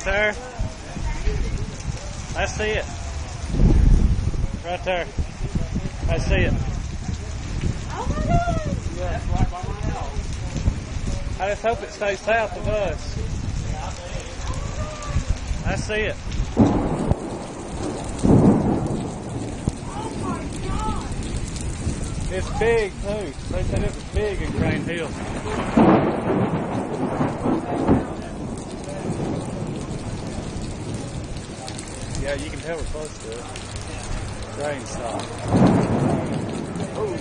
there. I see it. Right there. I see it. Oh my God! Yeah, it's right by my house. I just hope it stays south of us. I see it. Oh my God! It's big too. They said it was big in Crane Hill. Yeah, you can tell we're close to it. Rain stopped. Oh.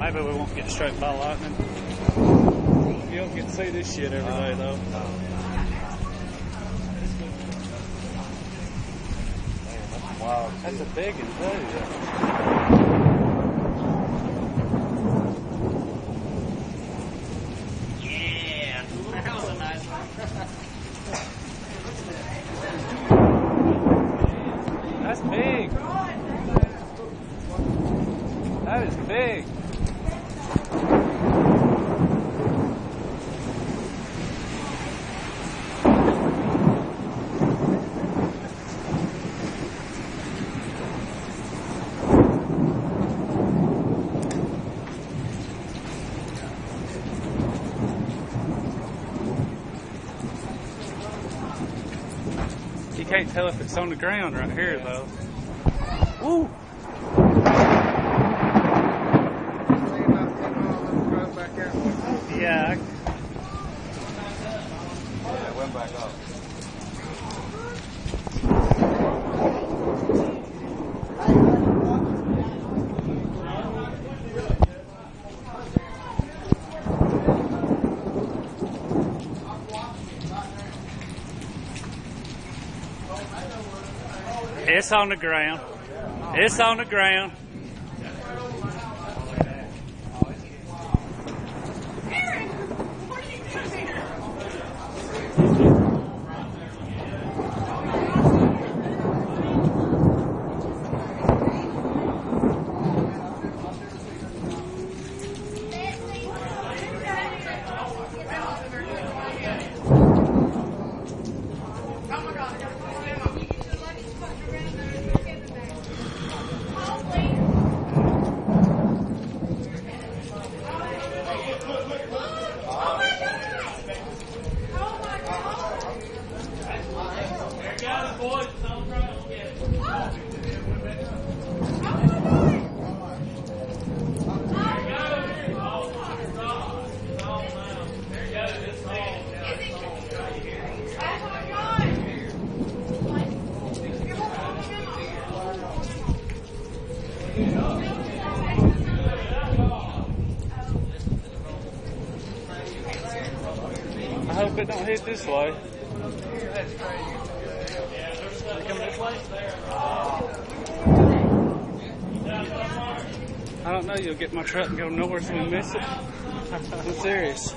Maybe we won't get struck by lightning. You don't get to see this shit every day though. Wow. That's a big one too. Yeah, that was a nice one. That's big. That is big. You can't tell if it's on the ground right here though. Woo! Yeah. Yeah, it went back up. It's on the ground. It's on the ground. I hope it don't hit this way. They come this way? I don't know, you'll get my truck and go north and we miss it. I'm serious.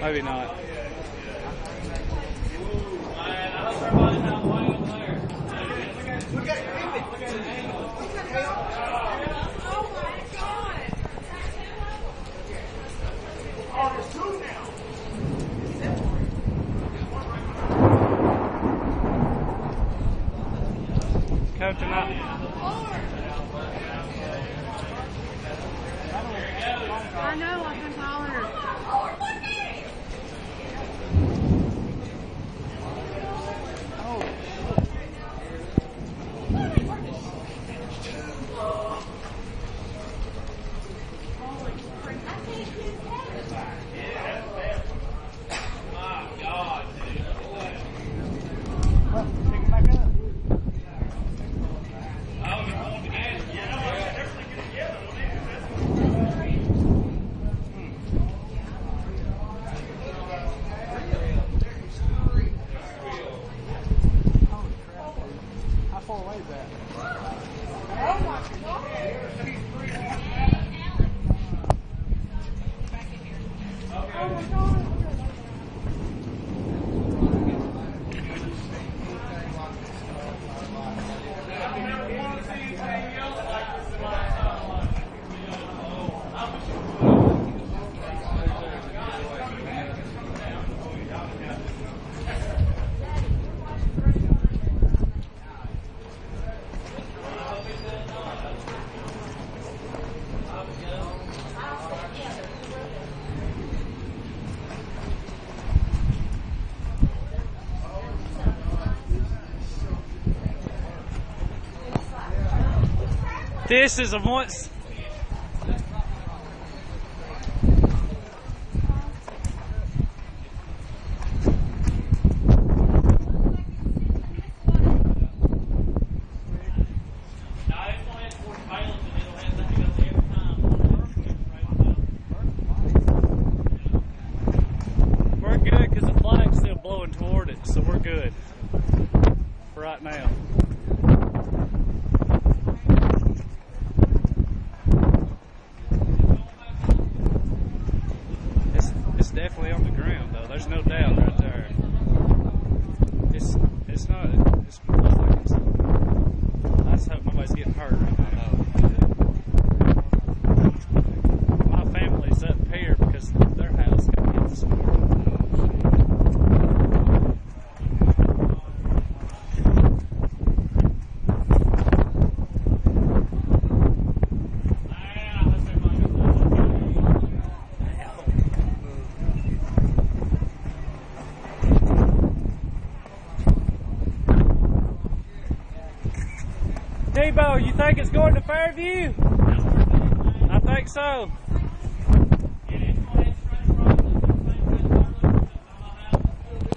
Maybe not. Coconut. I know, I've been calling her. This is a once. We're good because the flag's still blowing toward it, so we're good for right now. It's definitely on the ground though. There's no doubt right there. It's not. It's like it's. I just hope nobody's getting hurt. My family's up here because their house got hit this morning. Debo, you think it's going to Fairview? I think so.